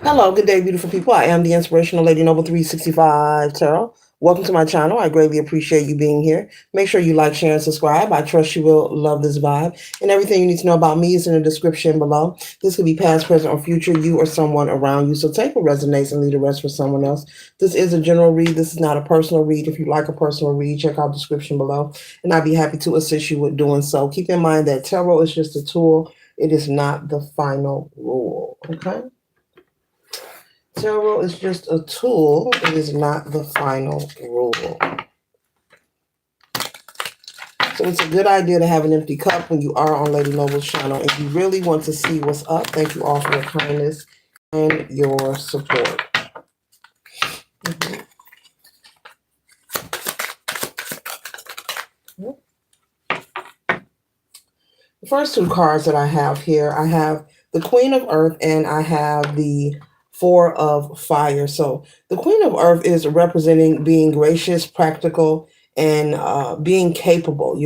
Hello, good day, beautiful people. I am the Inspirational Lady Noble 365 Tarot. Welcome to my channel. I greatly appreciate you being here. Make sure you like, share, and subscribe. I trust you will love this vibe. And everything you need to know about me is in the description below. This could be past, present, or future, you or someone around you. So take what resonates and leave the rest for someone else. This is a general read. This is not a personal read. If you like a personal read, check out the description below. And I'd be happy to assist you with doing so. Keep in mind that tarot is just a tool. It is not the final rule. Okay? Tarot is just a tool. It is not the final rule. So it's a good idea to have an empty cup when you are on Lady Noble's channel and you really want to see what's up. Thank you all for your kindness and your support. The first two cards that I have here, I have the Queen of Earth and I have the Four of Fire. So the Queen of Earth is representing being gracious, practical, and being capable,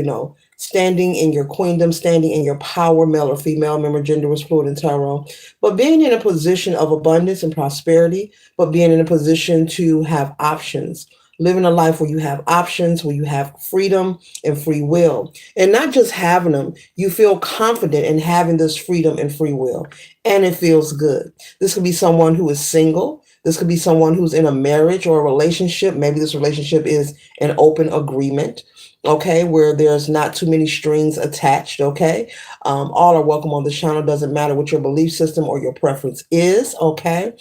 standing in your queendom, standing in your power, male or female. Remember, gender was fluid in tarot. But being in a position of abundance and prosperity, but being in a position to have options. Living a life where you have options, where you have freedom and free will. And not just having them, you feel confident in having this freedom and free will. And it feels good. This could be someone who is single. This could be someone who's in a marriage or a relationship. Maybe this relationship is an open agreement, okay, where there's not too many strings attached, okay? All are welcome on the channel. Doesn't matter what your belief system or your preference is, okay?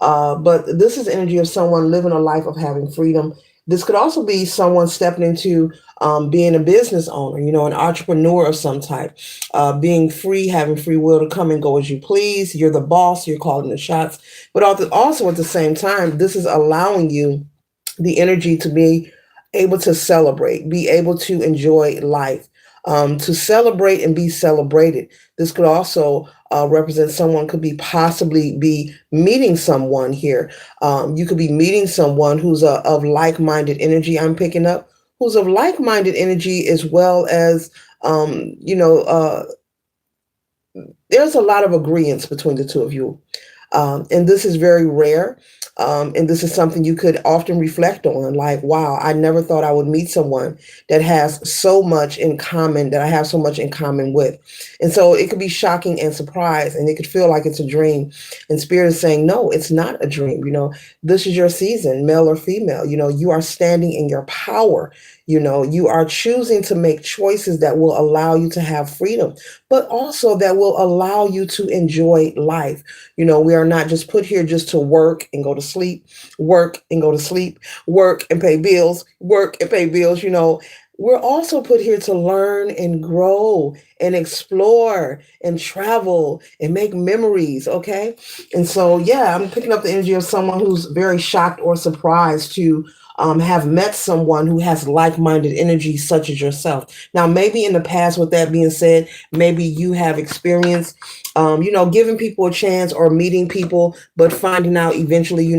But this is energy of someone living a life of having freedom. This could also be someone stepping into being a business owner, an entrepreneur of some type, being free, having free will to come and go as you please. You're the boss, you're calling the shots. But also at the same time, this is allowing you the energy to be able to celebrate, be able to enjoy life, to celebrate and be celebrated. This could also represent someone could be possibly be meeting someone here. You could be meeting someone who's of like-minded energy. I'm picking up who's of like-minded energy as well as there's a lot of agreements between the two of you. And this is very rare. And this is something you could often reflect on, like, wow, I never thought I would meet someone that has so much in common, that I have so much in common with. And so it could be shocking and surprise, and it could feel like it's a dream. And Spirit is saying, no, it's not a dream. This is your season, male or female. You are standing in your power. You are choosing to make choices that will allow you to have freedom, but also that will allow you to enjoy life. We are not just put here just to work and go to sleep, work and go to sleep, work and pay bills, work and pay bills. We're also put here to learn and grow and explore and travel and make memories, okay? And so, yeah, I'm picking up the energy of someone who's very shocked or surprised to have met someone who has like-minded energy such as yourself. Now, maybe in the past, with that being said, maybe you have experienced, giving people a chance or meeting people, but finding out eventually,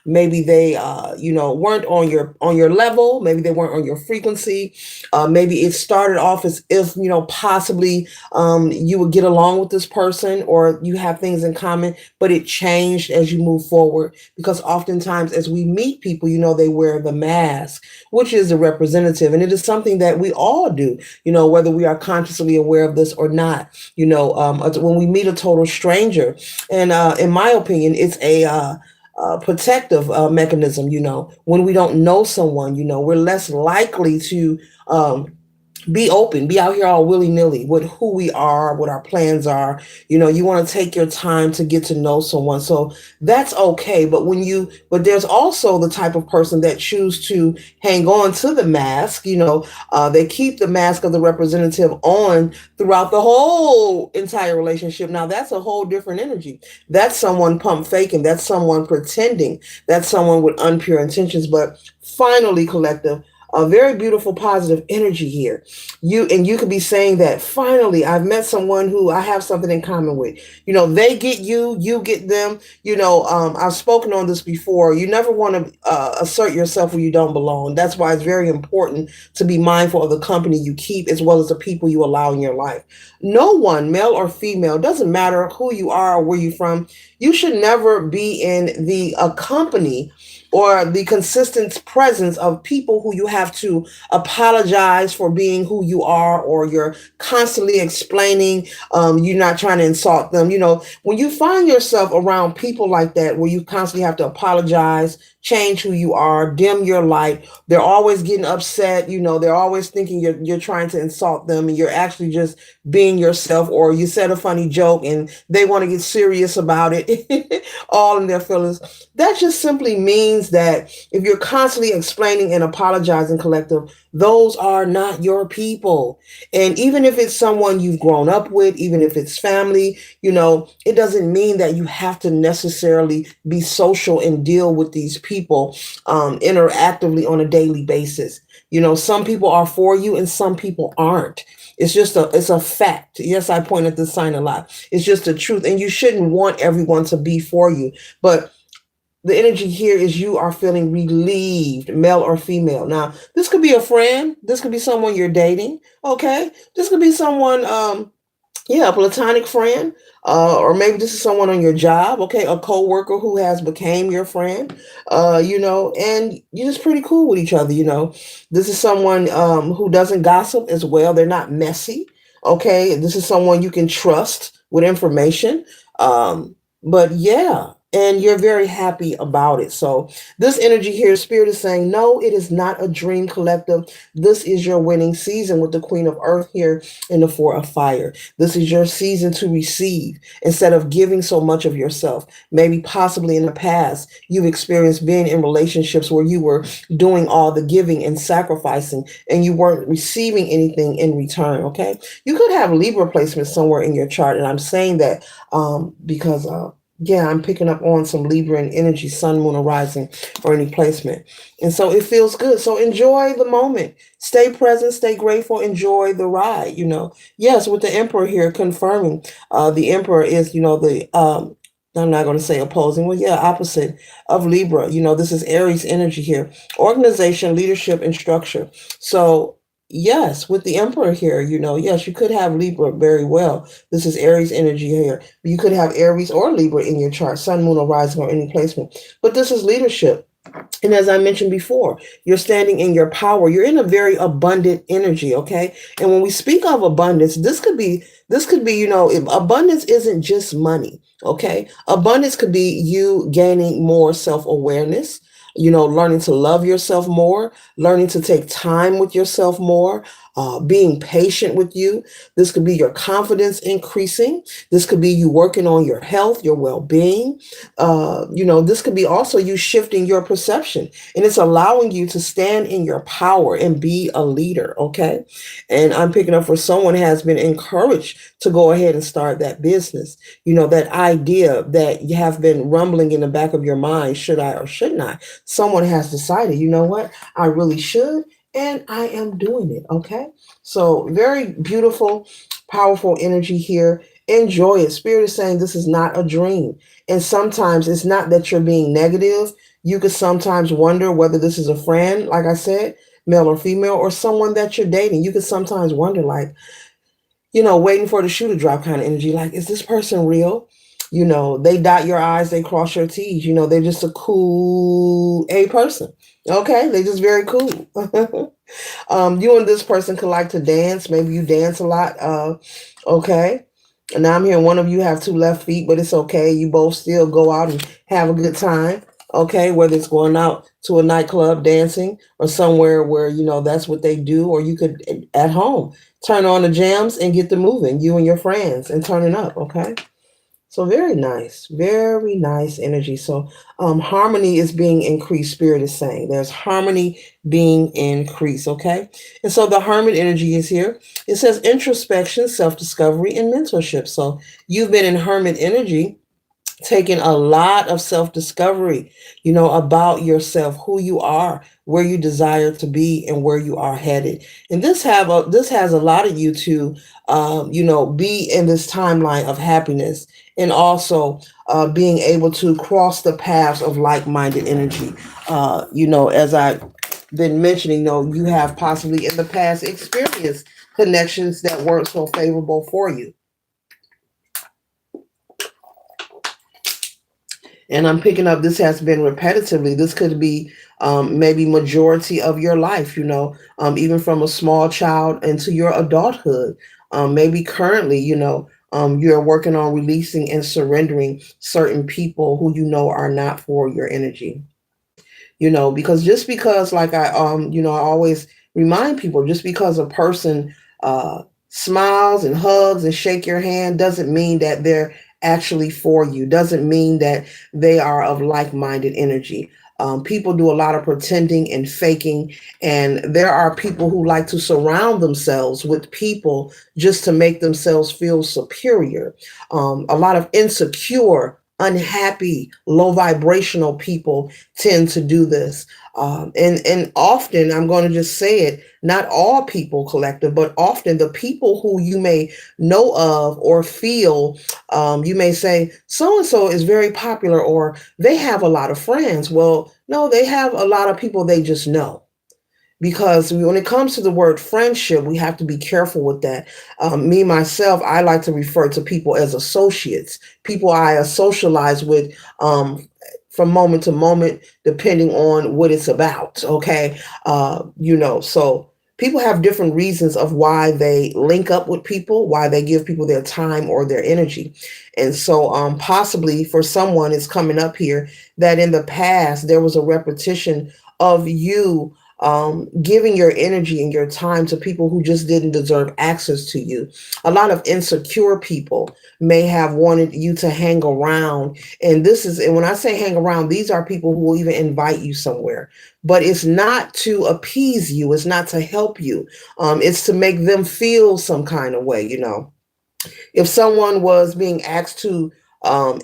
maybe they, weren't on your level. Maybe they weren't on your frequency. Maybe it started off as if, possibly you would get along with this person or you have things in common, but it changed as you move forward because oftentimes as we meet people, they wear the mask, which is the representative. And it is something that we all do, whether we are consciously aware of this or not, when we meet a total stranger. And in my opinion, it's a protective mechanism. When we don't know someone, we're less likely to be open, be out here all willy-nilly with who we are, what our plans are. You want to take your time to get to know someone. So that's okay. But there's also the type of person that choose to hang on to the mask. They keep the mask of the representative on throughout the whole entire relationship. Now that's a whole different energy. That's someone pump faking. That's someone pretending. That's someone with impure intentions. But finally, collective, A very beautiful, positive energy here. You could be saying that finally I've met someone who I have something in common with. They get you, you get them. I've spoken on this before. You never want to assert yourself where you don't belong. That's why it's very important to be mindful of the company you keep as well as the people you allow in your life. No one, male or female, doesn't matter who you are or where you're from. You should never be in the company or the consistent presence of people who you have to apologize for being who you are, or you're constantly explaining. You're not trying to insult them. When you find yourself around people like that, where you constantly have to apologize, change who you are, dim your light, they're always getting upset. They're always thinking you're trying to insult them, and you're actually just being yourself, or you said a funny joke and they want to get serious about it, all in their feelings. That just simply means that if you're constantly explaining and apologizing, collective, those are not your people. And even if it's someone you've grown up with, even if it's family, it doesn't mean that you have to necessarily be social and deal with these people interactively on a daily basis. Some people are for you and some people aren't. It's a fact. Yes, I point at this sign a lot. It's just the truth. And you shouldn't want everyone to be for you. But the energy here is you are feeling relieved, male or female. Now, this could be a friend. This could be someone you're dating. Okay. This could be someone, a platonic friend, or maybe this is someone on your job, okay, a co-worker who has became your friend, and you're just pretty cool with each other. This is someone who doesn't gossip as well. They're not messy, okay. This is someone you can trust with information, but yeah, and you're very happy about it. So this energy here, spirit is saying, no, it is not a dream, collective. This is your winning season with the Queen of Earth here in the Four of Fire. This is your season to receive instead of giving so much of yourself. Maybe possibly in the past, you've experienced being in relationships where you were doing all the giving and sacrificing and you weren't receiving anything in return, okay? You could have Libra placement somewhere in your chart, and I'm saying that because I'm picking up on some Libra and energy, sun, moon, or rising, or any placement. And so it feels good. So enjoy the moment. Stay present, stay grateful, enjoy the ride, Yes, with the Emperor here confirming, the Emperor is, I'm not going to say opposing, well, yeah, opposite of Libra. This is Aries energy here, organization, leadership, and structure. So yes, with the Emperor here, yes, you could have Libra very well. This is Aries energy here. You could have Aries or Libra in your chart, sun, moon, or rising, or any placement. But this is leadership. And as I mentioned before, you're standing in your power. You're in a very abundant energy, okay? And when we speak of abundance, this could be, abundance isn't just money, okay? Abundance could be you gaining more self-awareness, learning to love yourself more, learning to take time with yourself more, being patient with you. This could be your confidence increasing. This could be you working on your health, your well-being. This could be also you shifting your perception, and it's allowing you to stand in your power and be a leader. Okay. And I'm picking up for someone has been encouraged to go ahead and start that business. That idea that you have been rumbling in the back of your mind, should I or shouldn't I? Someone has decided, you know what? I really should. And I am doing it. Okay. So very beautiful, powerful energy here. Enjoy it. Spirit is saying this is not a dream. And sometimes it's not that you're being negative. You could sometimes wonder whether this is a friend, like I said, male or female, or someone that you're dating. You could sometimes wonder, like, waiting for the shoe to drop kind of energy. Like, is this person real? They dot your I's, they cross your T's. They're just a cool A person. Okay, they're just very cool. You and this person could like to dance. Maybe you dance a lot. Okay. And now I'm hearing one of you have two left feet, but it's okay. You both still go out and have a good time. Okay, whether it's going out to a nightclub dancing or somewhere where, that's what they do, or you could at home turn on the jams and get the moving, you and your friends, and turning up. Okay. So very nice energy. So harmony is being increased. Spirit is saying there's harmony being increased. Okay. And so the Hermit energy is here. It says introspection, self-discovery, and mentorship. So you've been in Hermit energy taking a lot of self-discovery, about yourself, who you are, where you desire to be, and where you are headed. And this has a lot of you to, be in this timeline of happiness, and also being able to cross the paths of like-minded energy. As I've been mentioning, you have possibly in the past experienced connections that weren't so favorable for you. And I'm picking up this has been repetitively. This could be maybe majority of your life, even from a small child into your adulthood. Maybe currently, you're working on releasing and surrendering certain people who you know are not for your energy. Because just because, like I always remind people, just because a person uh smiles and hugs and shake your hand doesn't mean that they're actually for you, doesn't mean that they are of like-minded energy. People do a lot of pretending and faking, and there are people who like to surround themselves with people just to make themselves feel superior. A lot of insecure, unhappy, low vibrational people tend to do this. And often, I'm going to just say it, not all people collective, but often the people who you may know of or feel, you may say, so and so is very popular, or they have a lot of friends. Well, no, they have a lot of people they just know, because when it comes to the word friendship, we have to be careful with that. Me, myself, I like to refer to people as associates, people I socialize with from moment to moment, depending on what it's about. Okay. So people have different reasons of why they link up with people, why they give people their time or their energy. And so possibly for someone is coming up here that in the past there was a repetition of you giving your energy and your time to people who just didn't deserve access to you. A lot of insecure people may have wanted you to hang around. And when I say hang around, these are people who will even invite you somewhere. But it's not to appease you, it's not to help you, it's to make them feel some kind of way. If someone was being asked to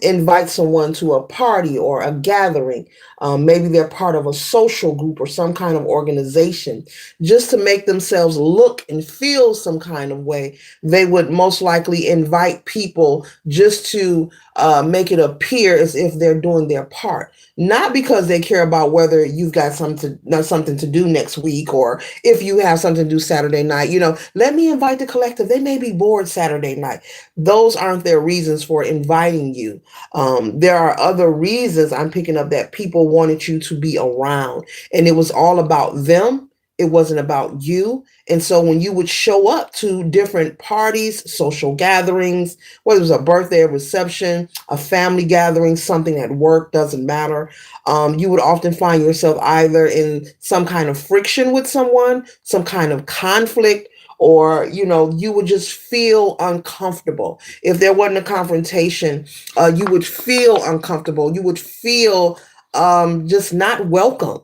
invite someone to a party or a gathering, maybe they're part of a social group or some kind of organization, just to make themselves look and feel some kind of way, they would most likely invite people just to make it appear as if they're doing their part. Not because they care about whether you've got something to do next week, or if you have something to do Saturday night. Let me invite the collective. They may be bored Saturday night. Those aren't their reasons for inviting you. There are other reasons I'm picking up that people wanted you to be around, and it was all about them. It wasn't about you. And so when you would show up to different parties, social gatherings, whether it was a birthday, a reception, a family gathering, something at work, doesn't matter. You would often find yourself either in some kind of friction with someone, some kind of conflict, or you would just feel uncomfortable. If there wasn't a confrontation, you would feel uncomfortable, you would feel just not welcome.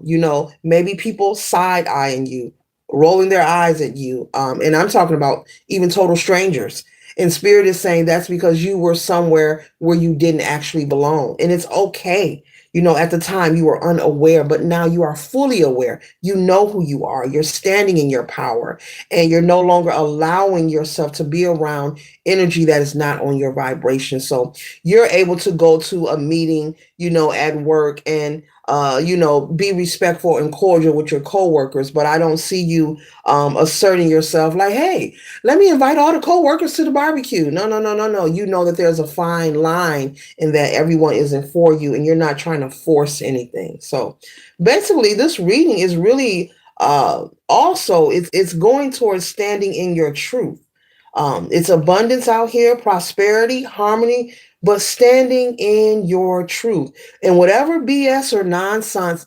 Maybe people side eyeing you, rolling their eyes at you, and I'm talking about even total strangers. And spirit is saying that's because you were somewhere where you didn't actually belong, and it's okay. At the time you were unaware, but now you are fully aware. You know who you are. You're standing in your power, and you're no longer allowing yourself to be around energy that is not on your vibration. So you're able to go to a meeting, at work, and be respectful and cordial with your coworkers. But I don't see you asserting yourself like, hey, let me invite all the coworkers to the barbecue. No, no, no, no, no. You know that there's a fine line and that everyone isn't for you, and you're not trying to force anything. So basically, this reading is really also it's going towards standing in your truth. It's abundance out here, prosperity, harmony, but standing in your truth. And whatever BS or nonsense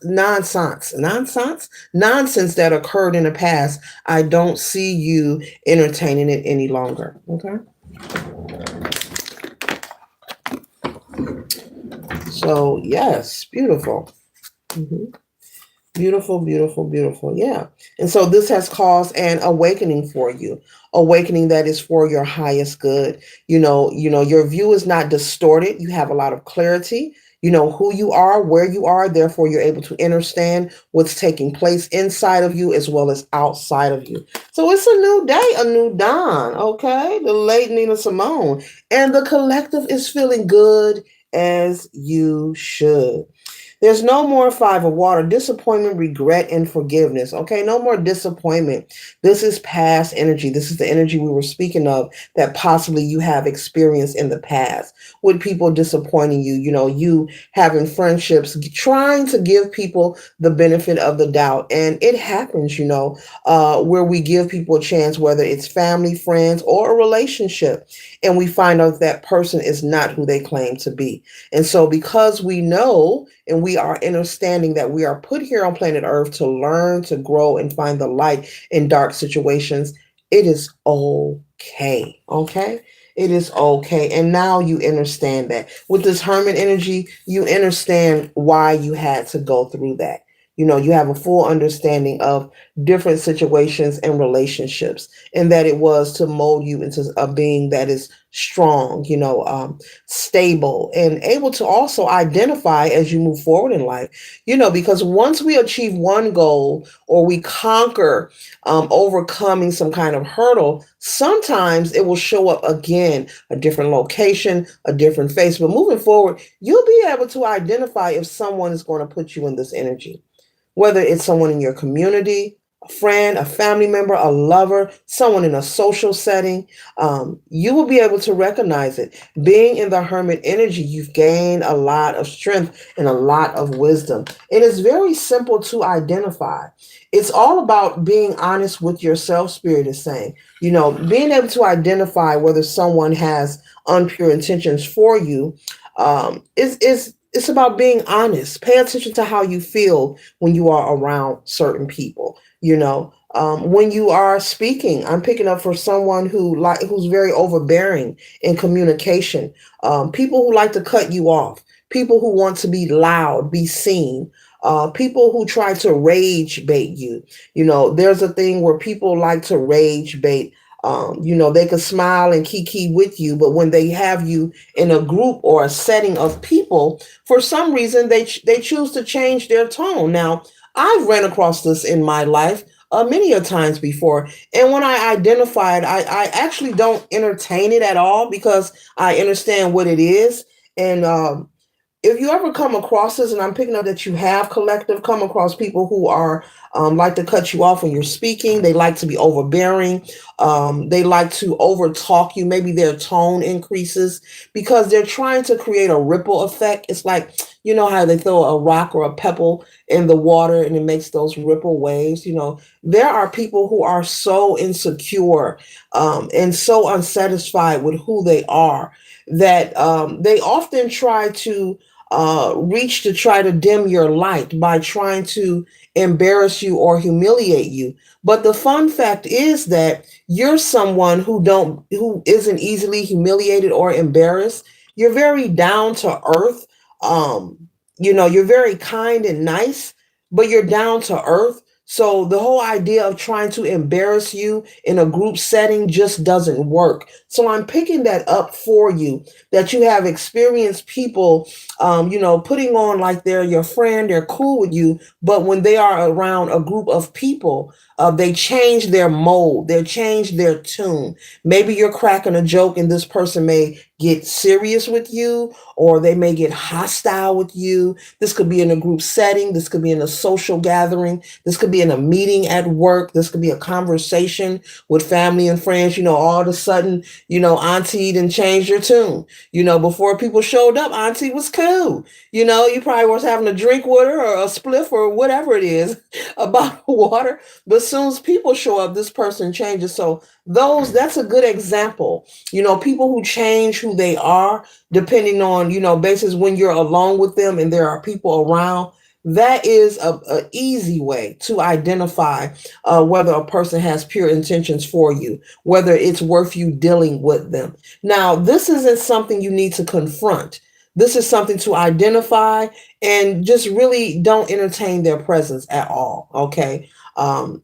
that occurred in the past, I don't see you entertaining it any longer. Okay. So yes, beautiful. Mhm. Beautiful, beautiful, beautiful. Yeah. And so this has caused an awakening for you. Awakening that is for your highest good. Your view is not distorted. You have a lot of clarity. You know who you are, where you are, therefore you're able to understand what's taking place inside of you as well as outside of you. So it's a new day, a new dawn, okay? The late Nina Simone. And the collective is feeling good as you should. There's no more five of water, disappointment, regret, and forgiveness. Okay, no more disappointment. This is past energy. This is the energy we were speaking of that possibly you have experienced in the past with people disappointing you. You having friendships, trying to give people the benefit of the doubt. And it happens, where we give people a chance, whether it's family, friends, or a relationship, and we find out that person is not who they claim to be. And so, because we know and we are understanding that we are put here on planet Earth to learn, to grow, and find the light in dark situations, it is okay. Okay? It is okay. And now you understand that. With this Hermit energy, you understand why you had to go through that. You have a full understanding of different situations and relationships, and that it was to mold you into a being that is strong, stable, and able to also identify as you move forward in life. Because once we achieve one goal or we conquer, overcoming some kind of hurdle, sometimes it will show up again, a different location, a different face. But moving forward, you'll be able to identify if someone is going to put you in this energy, whether it's someone in your community, a friend, a family member, a lover, someone in a social setting. You will be able to recognize it. Being in the Hermit energy, you've gained a lot of strength and a lot of wisdom. It is very simple to identify. It's all about being honest with yourself, Spirit is saying. Being able to identify whether someone has unpure intentions for you, is it's about being honest. Pay attention to how you feel when you are around certain people. When you are speaking, I'm picking up for someone who's very overbearing in communication. People who like to cut you off. People who want to be loud, be seen. People who try to rage bait you. There's a thing where people like to rage bait. They could smile and kiki with you, but when they have you in a group or a setting of people, for some reason they choose to change their tone. Now, I've ran across this in my life many a times before, and when I identify it, I actually don't entertain it at all because I understand what it is. And if you ever come across this, and I'm picking up that you have collective, come across people who are like to cut you off when you're speaking. They like to be overbearing. They like to over talk you. Maybe their tone increases because they're trying to create a ripple effect. It's like, how they throw a rock or a pebble in the water and it makes those ripple waves. There are people who are so insecure, and so unsatisfied with who they are that they often try to reach to try to dim your light by trying to embarrass you or humiliate you. But the fun fact is that you're someone who isn't easily humiliated or embarrassed. You're very down to earth. You're very kind and nice, but you're down to earth. So the whole idea of trying to embarrass you in a group setting just doesn't work. So I'm picking that up for you, that you have experienced people, putting on like they're your friend, they're cool with you, but when they are around a group of people, they change their mold, they change their tune. Maybe you're cracking a joke and this person may get serious with you, or they may get hostile with you. This could be in a group setting, this could be in a social gathering, this could be in a meeting at work, this could be a conversation with family and friends. All of a sudden, auntie didn't change your tune. Before people showed up, auntie was cool. You probably was having a drink with her or a spliff or whatever it is, a bottle of water. But as soon as people show up, this person changes. So that's a good example. People who change who they are depending on, basis when you're alone with them and there are people around. That is a easy way to identify whether a person has pure intentions for you, whether it's worth you dealing with them. Now, this isn't something you need to confront. This is something to identify and just really don't entertain their presence at all. Okay.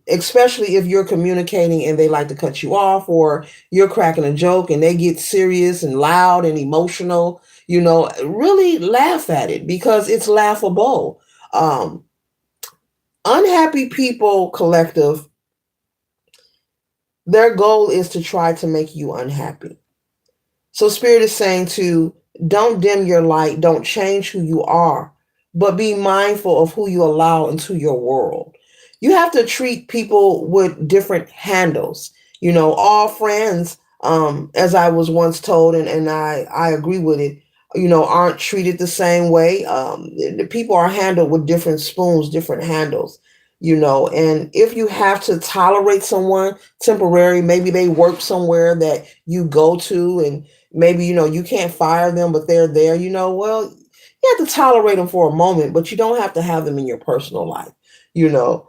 Especially if you're communicating and they like to cut you off, or you're cracking a joke and they get serious and loud and emotional, really laugh at it because it's laughable. Um, Unhappy people collective, their goal is to try to make you unhappy. So Spirit is saying to don't dim your light, don't change who you are, but be mindful of who you allow into your world. You have to treat people with different handles. All friends, as I was once told, and I agree with it, aren't treated the same way. The people are handled with different spoons, different handles. And if you have to tolerate someone temporary, maybe they work somewhere that you go to, and maybe you can't fire them, but they're there. Well, you have to tolerate them for a moment, but you don't have to have them in your personal life. you know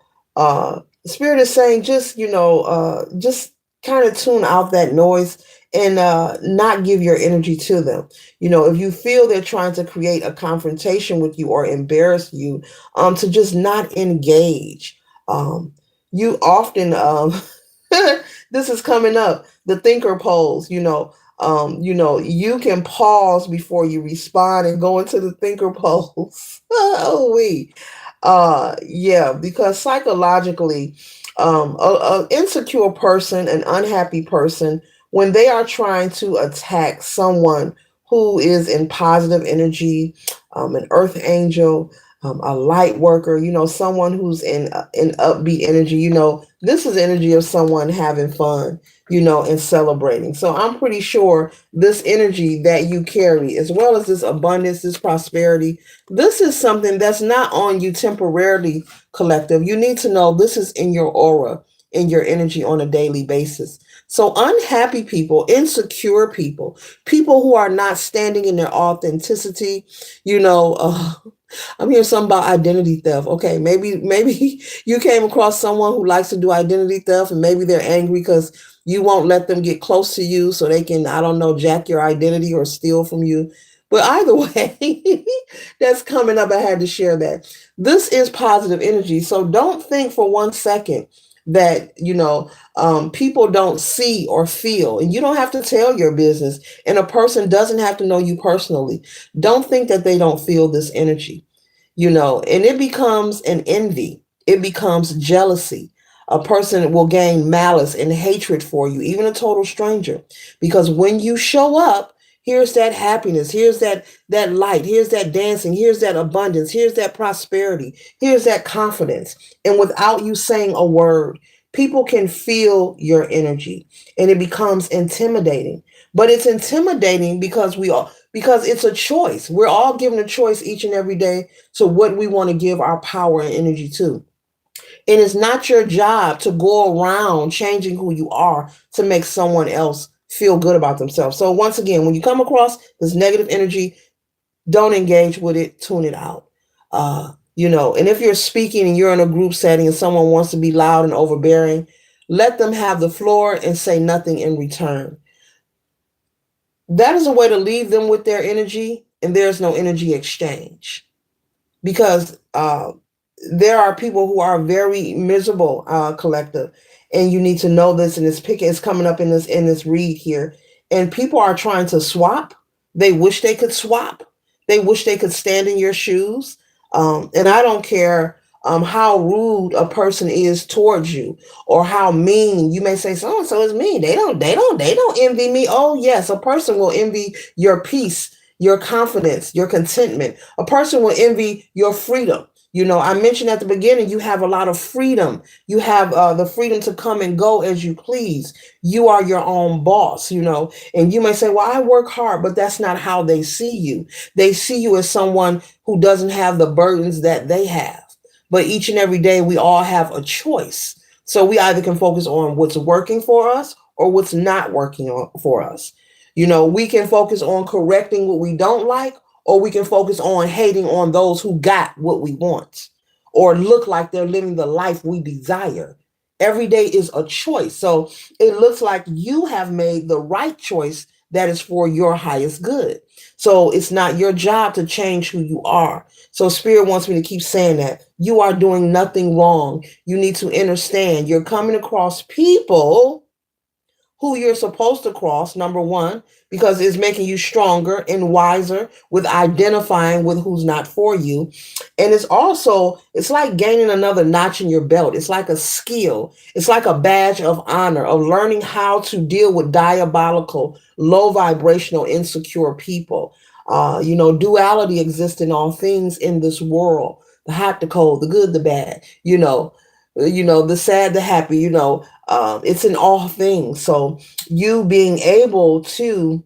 Spirit is saying just kind of tune out that noise, and not give your energy to them. If you feel they're trying to create a confrontation with you or embarrass you, to just not engage. You often this is coming up, the thinker pose. You can pause before you respond and go into the thinker pose. Oh, we. Yeah, because psychologically, a insecure person, an unhappy person, when they are trying to attack someone who is in positive energy, an earth angel, a light worker, someone who's in upbeat energy, this is energy of someone having fun, and celebrating. So I'm pretty sure this energy that you carry, as well as this abundance, this prosperity, this is something that's not on you temporarily, collective. You need to know this is in your aura, in your energy on a daily basis. So unhappy people, insecure people, people who are not standing in their authenticity, you know, uh, I'm hearing something about identity theft. Okay, maybe you came across someone who likes to do identity theft, and maybe they're angry because you won't let them get close to you so they can, I don't know, jack your identity or steal from you. But either way, that's coming up. I had to share that. This is positive energy. So don't think for 1 second that, people don't see or feel, and you don't have to tell your business, and a person doesn't have to know you personally. Don't think that they don't feel this energy, and it becomes an envy. It becomes jealousy. A person will gain malice and hatred for you, even a total stranger, because when you show up, here's that happiness, here's that light, here's that dancing, here's that abundance, here's that prosperity, here's that confidence. And without you saying a word, people can feel your energy, and it becomes intimidating. But it's intimidating because it's a choice. We're all given a choice each and every day to what we want to give our power and energy to. And it's not your job to go around changing who you are to make someone else feel good about themselves. So once again, when you come across this negative energy, don't engage with it, tune it out. And if you're speaking and you're in a group setting and someone wants to be loud and overbearing, let them have the floor and say nothing in return. That is a way to leave them with their energy, and there's no energy exchange, because there are people who are very miserable, collective, and you need to know this. And it's coming up in this read here, and people are trying to swap. They wish they could swap. They wish they could stand in your shoes. And I don't care how rude a person is towards you, or how mean you may say. So and so is mean. They don't envy me. Oh yes, a person will envy your peace, your confidence, your contentment. A person will envy your freedom. I mentioned at the beginning, you have a lot of freedom. You have the freedom to come and go as you please. You are your own boss, and you may say, well, I work hard, but that's not how they see you. They see you as someone who doesn't have the burdens that they have. But each and every day, we all have a choice. So we either can focus on what's working for us or what's not working for us. We can focus on correcting what we don't like, or we can focus on hating on those who got what we want or look like they're living the life we desire. Every day is a choice. So it looks like you have made the right choice that is for your highest good. So it's not your job to change who you are. So Spirit wants me to keep saying that. You are doing nothing wrong. You need to understand you're coming across people who you're supposed to cross, number one, because it's making you stronger and wiser with identifying with who's not for you. And it's like gaining another notch in your belt. It's like a skill. It's like a badge of honor of learning how to deal with diabolical, low vibrational, insecure people. Duality exists in all things in this world. The hot, the cold, the good, the bad, the sad, the happy, it's in all things. So you being able to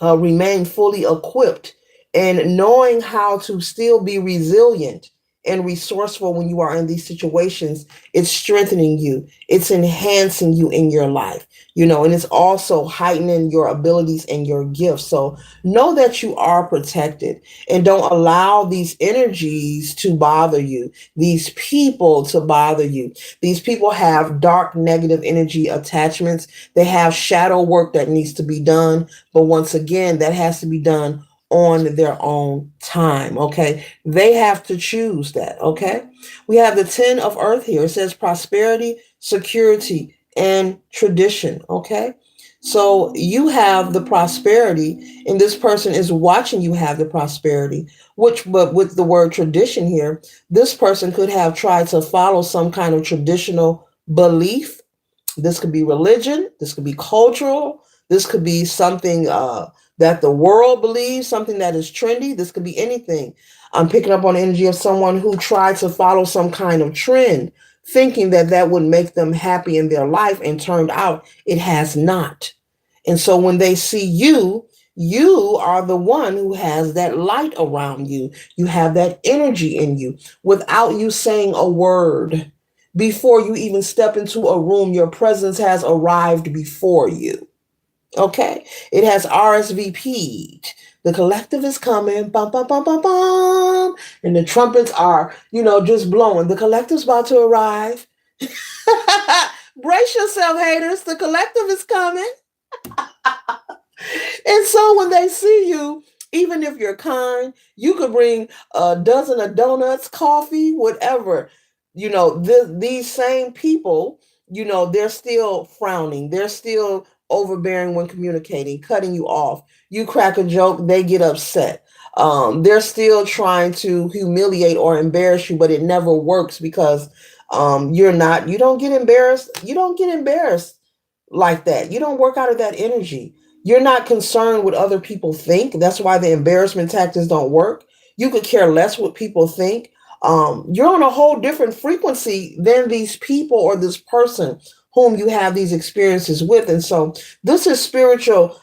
remain fully equipped and knowing how to still be resilient and resourceful when you are in these situations, it's strengthening you, it's enhancing you in your life, and it's also heightening your abilities and your gifts. So know that you are protected and don't allow these energies to bother you, these people to bother you. These people have dark negative energy attachments. They have shadow work that needs to be done, but once again, that has to be done on their own time. Okay. They have to choose that. Okay. We have the 10 of earth here. It says prosperity, security, and tradition. Okay. So you have the prosperity, and this person is watching you have the prosperity, but with the word tradition here, this person could have tried to follow some kind of traditional belief. This could be religion. This could be cultural. This could be something that the world believes, something that is trendy. This could be anything. I'm picking up on the energy of someone who tried to follow some kind of trend, thinking that that would make them happy in their life, and turned out it has not. And so when they see you, you are the one who has that light around you. You have that energy in you without you saying a word. Before you even step into a room, your presence has arrived before you. Okay? It has RSVP'd. The collective is coming, bum, bum, bum, bum, bum. And the trumpets are, just blowing. The collective's about to arrive. Brace yourself, haters. The collective is coming. And so when they see you, even if you're kind, you could bring a dozen of donuts, coffee, whatever. These same people, they're still frowning. They're still overbearing when communicating, cutting you off. You crack a joke, they get upset. They're still trying to humiliate or embarrass you, but it never works because you don't get embarrassed. You don't get embarrassed like that. You don't work out of that energy. You're not concerned what other people think. That's why the embarrassment tactics don't work. You could care less what people think. You're on a whole different frequency than these people or this person whom you have these experiences with. And so this is spiritual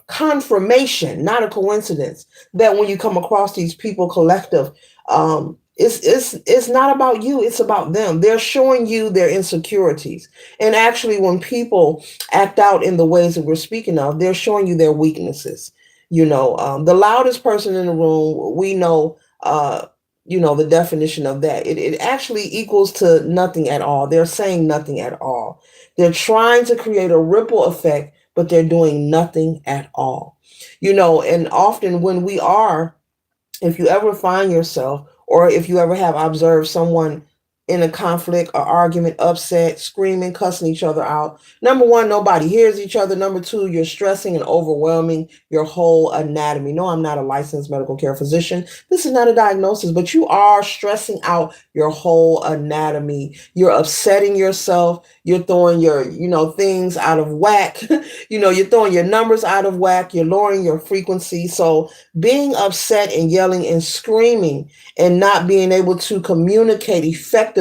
confirmation, not a coincidence, that when you come across these people collective, it's not about you, it's about them. They're showing you their insecurities. And actually, when people act out in the ways that we're speaking of, they're showing you their weaknesses. The loudest person in the room, we know, the definition of that. It actually equals to nothing at all. They're saying nothing at all. They're trying to create a ripple effect, but they're doing nothing at all. And often when if you ever find yourself, or if you ever have observed someone in a conflict or argument, upset, screaming, cussing each other out, number one, nobody hears each other. Number two, you're stressing and overwhelming your whole anatomy. No, I'm not a licensed medical care physician. This is not a diagnosis, but you are stressing out your whole anatomy. You're upsetting yourself. You're throwing your, things out of whack. You're throwing your numbers out of whack. You're lowering your frequency. So being upset and yelling and screaming and not being able to communicate effectively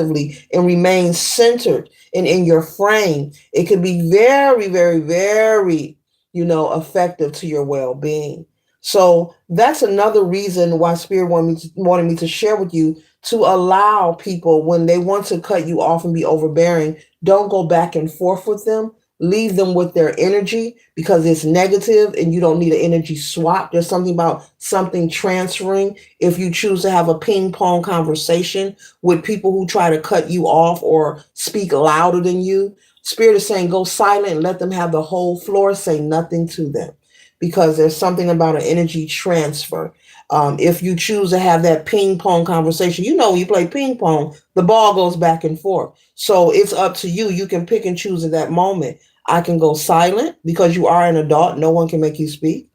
and remain centered and in your frame, it can be very, very, very, effective to your well-being. So that's another reason why Spirit wanted me to share with you, to allow people, when they want to cut you off and be overbearing, don't go back and forth with them. Leave them with their energy, because it's negative and you don't need an energy swap. There's something about something transferring. If you choose to have a ping pong conversation with people who try to cut you off or speak louder than you, Spirit is saying go silent and let them have the whole floor. Say nothing to them. because there's something about an energy transfer. If you choose to have that ping pong conversation, when you play ping pong, the ball goes back and forth. So it's up to you. You can pick and choose at that moment. I can go silent because you are an adult. No one can make you speak.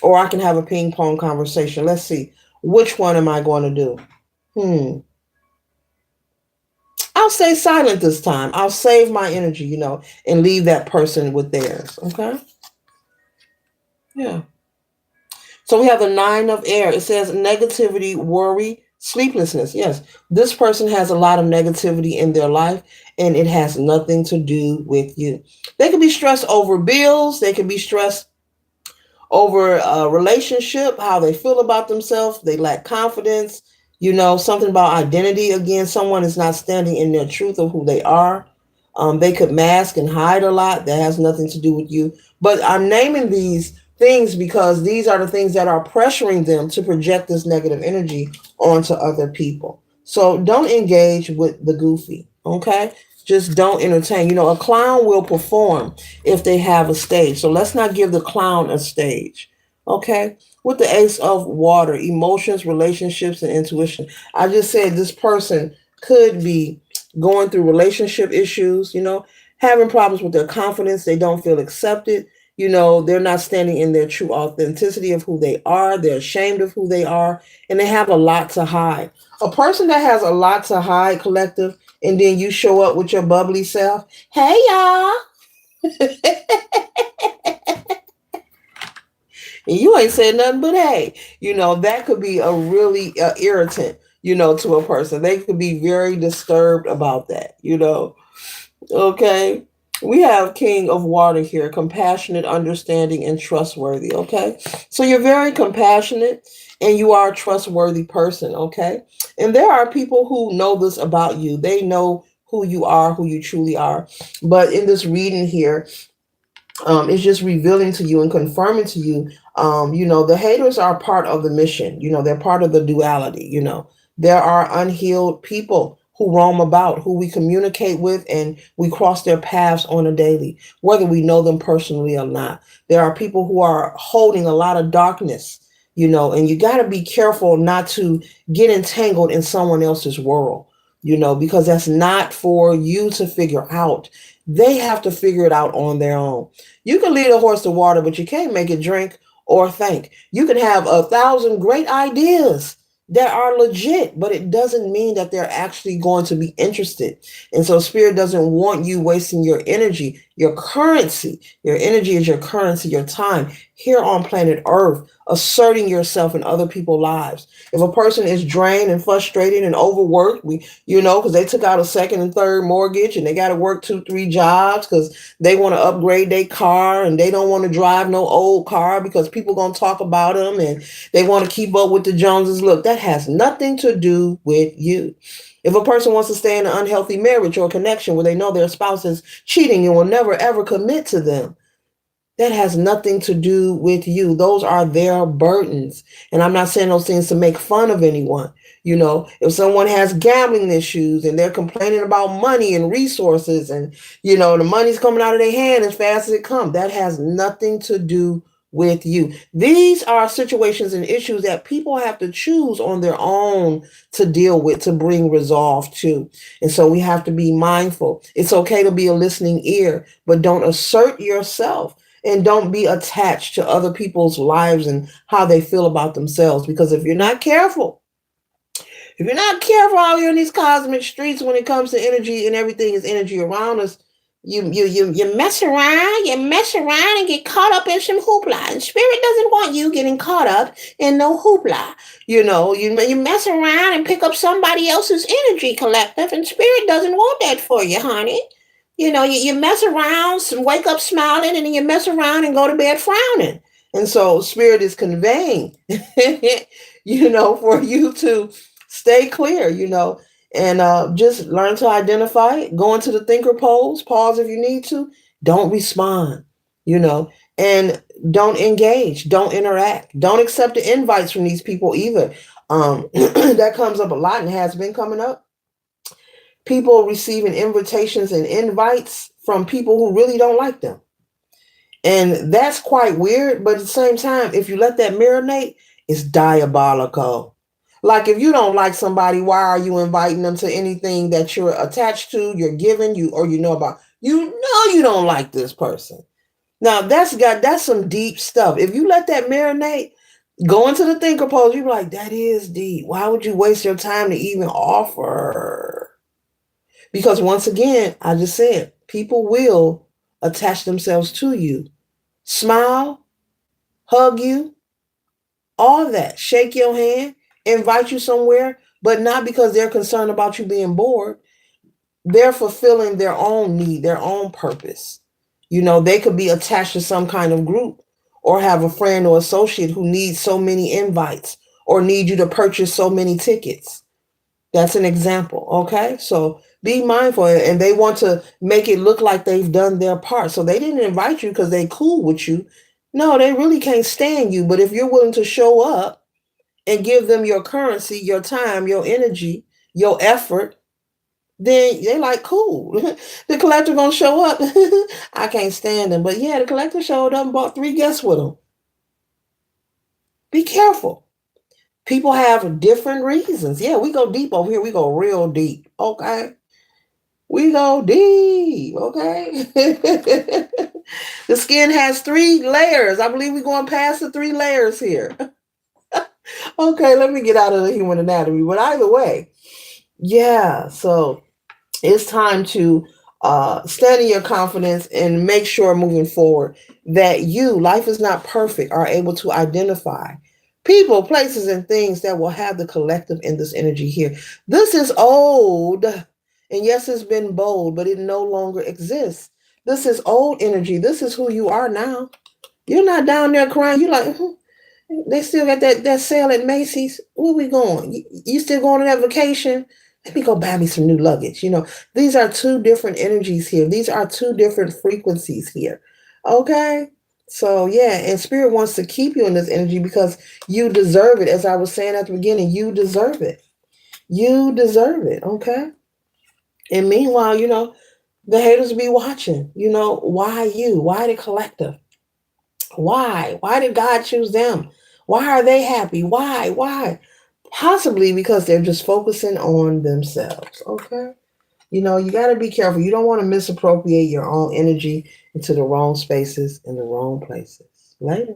Or I can have a ping pong conversation. Let's see. Which one am I going to do? I'll stay silent this time. I'll save my energy, and leave that person with theirs. Okay? Yeah. So we have the nine of air. It says negativity, worry, sleeplessness. Yes, this person has a lot of negativity in their life, and it has nothing to do with you. They could be stressed over bills. They could be stressed over a relationship, how they feel about themselves. They lack confidence. Something about identity. Again, someone is not standing in their truth of who they are. They could mask and hide a lot. That has nothing to do with you. But I'm naming these things because these are the things that are pressuring them to project this negative energy onto other people. So don't engage with the goofy, okay? Just don't entertain. A clown will perform if they have a stage. So let's not give the clown a stage, okay? With the ace of water, emotions, relationships, and intuition. I just said this person could be going through relationship issues, having problems with their confidence. They don't feel accepted. They're not standing in their true authenticity of who they are. They're ashamed of who they are, and they have a lot to hide. A person that has a lot to hide, collective, and then you show up with your bubbly self. Hey, y'all. And you ain't said nothing but hey. That could be a really irritant, to a person. They could be very disturbed about that. Okay. We have King of Water here, compassionate, understanding, and trustworthy. Okay. So you're very compassionate and you are a trustworthy person. Okay. And there are people who know this about you. They know who you are, who you truly are. But in this reading here, it's just revealing to you and confirming to you, the haters are part of the mission. They're part of the duality. There are unhealed people who roam about, who we communicate with, and we cross their paths on a daily, whether we know them personally or not. There are people who are holding a lot of darkness, and you got to be careful not to get entangled in someone else's world, because that's not for you to figure out. They have to figure it out on their own. You can lead a horse to water, but you can't make it drink or think. You can have 1,000 great ideas that are legit, but it doesn't mean that they're actually going to be interested. And so Spirit doesn't want you wasting your energy, your currency. Your energy is your currency, your time here on planet Earth, asserting yourself in other people's lives. If a person is drained and frustrated and overworked, because they took out a second and third mortgage and they got to work 2-3 jobs because they want to upgrade their car and they don't want to drive no old car because people going to talk about them and they want to keep up with the Joneses. Look, that has nothing to do with you. If a person wants to stay in an unhealthy marriage or connection where they know their spouse is cheating and will never ever commit to them, that has nothing to do with you. Those are their burdens. And I'm not saying those things to make fun of anyone. If someone has gambling issues and they're complaining about money and resources and, the money's coming out of their hand as fast as it comes, that has nothing to do with you. These are situations and issues that people have to choose on their own to deal with, to bring resolve to. And so we have to be mindful. It's okay to be a listening ear, but don't assert yourself. And don't be attached to other people's lives and how they feel about themselves. Because if you're not careful out here in these cosmic streets when it comes to energy and everything is energy around us, you mess around and get caught up in some hoopla. And Spirit doesn't want you getting caught up in no hoopla. You mess around and pick up somebody else's energy, collective, and Spirit doesn't want that for you, honey. You mess around, wake up smiling, and then you mess around and go to bed frowning. And so Spirit is conveying, for you to stay clear, and just learn to identify it. Go into the thinker pose, pause if you need to. Don't respond, and don't engage, don't interact. Don't accept the invites from these people either. That comes up a lot and has been coming up. People receiving invitations and invites from people who really don't like them. And that's quite weird, but at the same time, if you let that marinate, it's diabolical. Like if you don't like somebody, why are you inviting them to anything that you're attached to, you're giving, you or you know about? You know you don't like this person. Now that's some deep stuff. If you let that marinate, go into the thinker pose, you're like, that is deep. Why would you waste your time to even offer? Because once again, I just said, people will attach themselves to you. Smile, hug you, all that. Shake your hand, invite you somewhere, but not because they're concerned about you being bored. They're fulfilling their own need, their own purpose. You know, they could be attached to some kind of group or have a friend or associate who needs so many invites or need you to purchase so many tickets. That's an example. Okay. So be mindful. And they want to make it look like they've done their part. So they didn't invite you because they cool with you. No, they really can't stand you. But if you're willing to show up and give them your currency, your time, your energy, your effort, then they like, cool. The collector gonna show up. I can't stand them. But yeah, the collector showed up and bought 3 guests with him. Be careful. People have different reasons. Yeah, we go deep over here. We go real deep. Okay. We go deep. Okay. The skin has 3 layers. I believe we're going past the 3 layers here. Okay, let me get out of the human anatomy. But either way, yeah. So it's time to stand in your confidence and make sure moving forward that life is not perfect, are able to identify people, places, and things that will have the collective in this energy here. This is old, and yes, it's been bold, but it no longer exists. This is old energy. This is who you are now. You're not down there crying. You're like, they still got that sale at Macy's. Where we going? You still going on that vacation? Let me go buy me some new luggage. You know, these are 2 different energies here. These are 2 different frequencies here. Okay. So yeah, and spirit wants to keep you in this energy because you deserve it. As I was saying at the beginning, you deserve it. You deserve it. Okay. And meanwhile, the haters be watching. Why you? Why the collective? Why? Why did God choose them? Why are they happy? Why? Why? Possibly because they're just focusing on themselves. Okay. You got to be careful. You don't want to misappropriate your own energy into the wrong spaces and the wrong places. Later.